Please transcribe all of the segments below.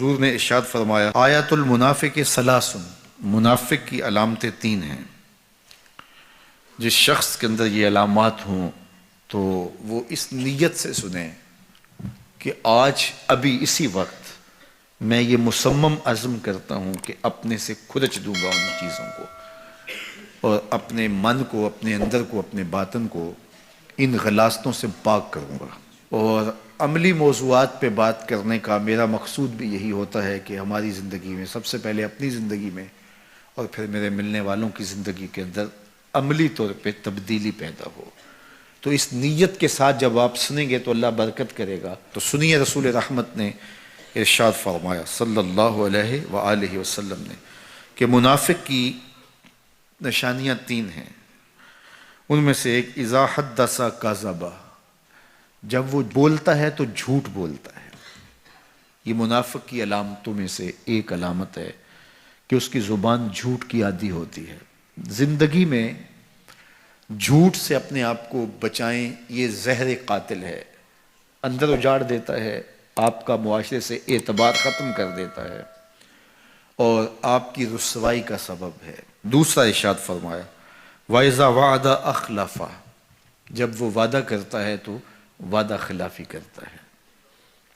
حضور نے ارشاد فرمایا آیت المنافق ثلاث، منافق کی علامتیں 3 ہیں۔ جس شخص کے اندر یہ علامات ہوں تو وہ اس نیت سے سنیں کہ آج ابھی اسی وقت میں یہ مصمم عزم کرتا ہوں کہ اپنے سے کھرچ دوں گا ان چیزوں کو، اور اپنے من کو، اپنے اندر کو، اپنے باطن کو ان غلاظتوں سے پاک کروں گا۔ اور عملی موضوعات پہ بات کرنے کا میرا مقصود بھی یہی ہوتا ہے کہ ہماری زندگی میں، سب سے پہلے اپنی زندگی میں اور پھر میرے ملنے والوں کی زندگی کے اندر عملی طور پہ تبدیلی پیدا ہو۔ تو اس نیت کے ساتھ جب آپ سنیں گے تو اللہ برکت کرے گا۔ تو سنیے رسول رحمت نے ارشاد فرمایا صلی اللہ علیہ وآلہ وسلم نے کہ منافق کی نشانیاں 3 ہیں۔ ان میں سے ایک اذا حدث کذب، جب وہ بولتا ہے تو جھوٹ بولتا ہے۔ یہ منافق کی علامتوں میں سے ایک علامت ہے کہ اس کی زبان جھوٹ کی عادی ہوتی ہے۔ زندگی میں جھوٹ سے اپنے آپ کو بچائیں، یہ زہر قاتل ہے، اندر اجاڑ دیتا ہے، آپ کا معاشرے سے اعتبار ختم کر دیتا ہے اور آپ کی رسوائی کا سبب ہے۔ دوسرا ارشاد فرمایا وَإِذَا وَعَدَ أَخْلَفَ، جب وہ وعدہ کرتا ہے تو وعدہ خلافی کرتا ہے۔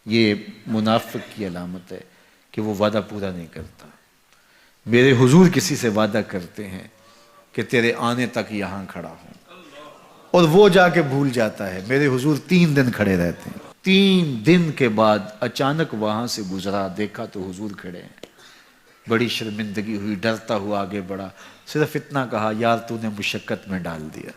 یہ منافق کی علامت ہے کہ وہ وعدہ پورا نہیں کرتا۔ میرے حضور کسی سے وعدہ کرتے ہیں کہ تیرے آنے تک یہاں کھڑا ہوں، اور وہ جا کے بھول جاتا ہے۔ میرے حضور 3 دن کھڑے رہتے ہیں، 3 دن کے بعد اچانک وہاں سے گزرا، دیکھا تو حضور کھڑے ہیں۔ بڑی شرمندگی ہوئی، ڈرتا ہوا آگے بڑھا، صرف اتنا کہا یار تو نے مشقت میں ڈال دیا۔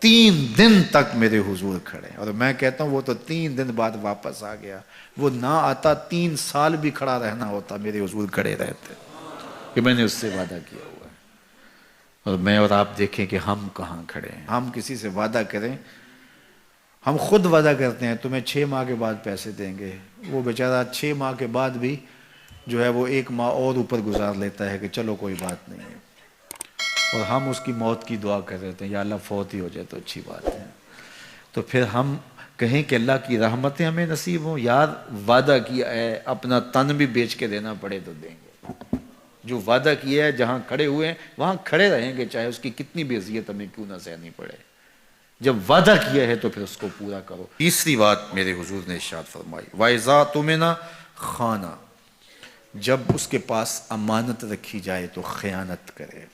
3 دن تک میرے حضور کھڑے، اور میں کہتا ہوں وہ تو 3 دن بعد واپس آ گیا۔ وہ نہ آتا 3 سال بھی کھڑا رہنا ہوتا، میرے حضور کھڑے رہتے کہ میں نے اس سے وعدہ کیا ہوا ہے۔ اور میں اور آپ دیکھیں کہ ہم کہاں کھڑے ہیں۔ ہم کسی سے وعدہ کریں، ہم خود وعدہ کرتے ہیں تمہیں 6 ماہ کے بعد پیسے دیں گے، وہ بیچارہ 6 ماہ کے بعد بھی جو ہے وہ 1 ماہ اور اوپر گزار لیتا ہے کہ چلو کوئی بات نہیں ہے، اور ہم اس کی موت کی دعا کر رہے ہیں یا اللہ فوت ہی ہو جائے تو اچھی بات ہے۔ تو پھر ہم کہیں کہ اللہ کی رحمتیں ہمیں نصیب ہوں، یار وعدہ کیا ہے، اپنا تن بھی بیچ کے دینا پڑے تو دیں گے۔ جو وعدہ کیا ہے جہاں کھڑے ہوئے ہیں وہاں کھڑے رہیں گے، چاہے اس کی کتنی بھی اذیت ہمیں کیوں نہ سہنی پڑے۔ جب وعدہ کیا ہے تو پھر اس کو پورا کرو۔ تیسری بات میرے حضور نے ارشاد فرمائی وَإِذَا اؤْتُمِنَ خَانَ، جب اس کے پاس امانت رکھی جائے تو خیانت کرے۔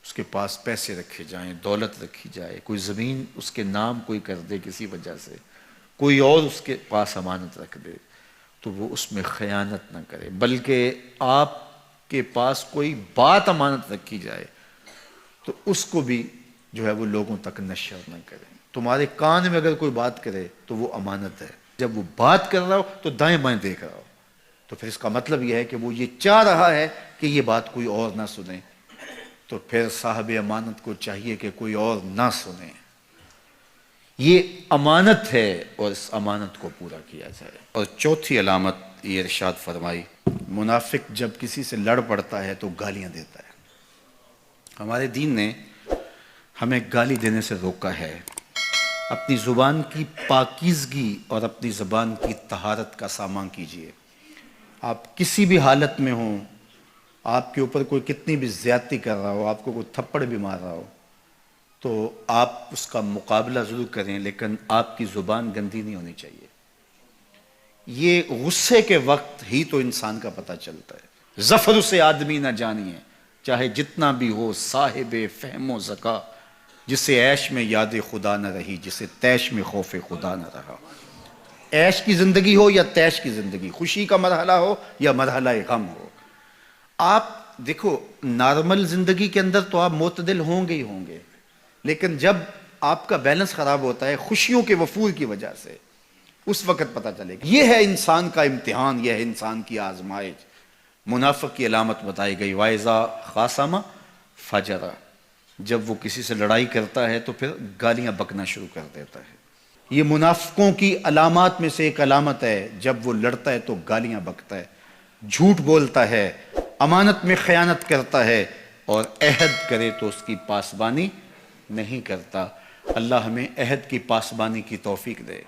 اس کے پاس پیسے رکھے جائیں، دولت رکھی جائے، کوئی زمین اس کے نام کوئی کر دے کسی وجہ سے، کوئی اور اس کے پاس امانت رکھ دے تو وہ اس میں خیانت نہ کرے، بلکہ آپ کے پاس کوئی بات امانت رکھی جائے تو اس کو بھی جو ہے وہ لوگوں تک نشر نہ کرے۔ تمہارے کان میں اگر کوئی بات کرے تو وہ امانت ہے، جب وہ بات کر رہا ہو تو دائیں بائیں دیکھ رہا ہو، تو پھر اس کا مطلب یہ ہے کہ وہ یہ چاہ رہا ہے کہ یہ بات کوئی اور نہ سنے، تو پھر صاحب امانت کو چاہیے کہ کوئی اور نہ سنے۔ یہ امانت ہے اور اس امانت کو پورا کیا جائے۔ اور چوتھی علامت یہ ارشاد فرمائی منافق جب کسی سے لڑ پڑتا ہے تو گالیاں دیتا ہے۔ ہمارے دین نے ہمیں گالی دینے سے روکا ہے۔ اپنی زبان کی پاکیزگی اور اپنی زبان کی طہارت کا سامان کیجیے۔ آپ کسی بھی حالت میں ہوں، آپ کے اوپر کوئی کتنی بھی زیادتی کر رہا ہو، آپ کو کوئی تھپڑ بھی مار رہا ہو، تو آپ اس کا مقابلہ ضرور کریں، لیکن آپ کی زبان گندی نہیں ہونی چاہیے۔ یہ غصے کے وقت ہی تو انسان کا پتہ چلتا ہے۔ ظفر سے آدمی نہ جانیے، چاہے جتنا بھی ہو صاحب فہم و ذکا، جسے عیش میں یاد خدا نہ رہی، جسے تیش میں خوف خدا نہ رہا۔ عیش کی زندگی ہو یا تیش کی زندگی، خوشی کا مرحلہ ہو یا مرحلہ غم ہو، آپ دیکھو نارمل زندگی کے اندر تو آپ معتدل ہوں گے ہی ہوں گے، لیکن جب آپ کا بیلنس خراب ہوتا ہے خوشیوں کے وفور کی وجہ سے، اس وقت پتہ چلے گا۔ یہ ہے انسان کا امتحان، یہ ہے انسان کی آزمائش۔ منافق کی علامت بتائی گئی وَإِذَا خَاصَمَ فَجَرَ، جب وہ کسی سے لڑائی کرتا ہے تو پھر گالیاں بکنا شروع کر دیتا ہے۔ یہ منافقوں کی علامات میں سے ایک علامت ہے، جب وہ لڑتا ہے تو گالیاں بکتا ہے، جھوٹ بولتا ہے، امانت میں خیانت کرتا ہے، اور عہد کرے تو اس کی پاسبانی نہیں کرتا۔ اللہ ہمیں عہد کی پاسبانی کی توفیق دے۔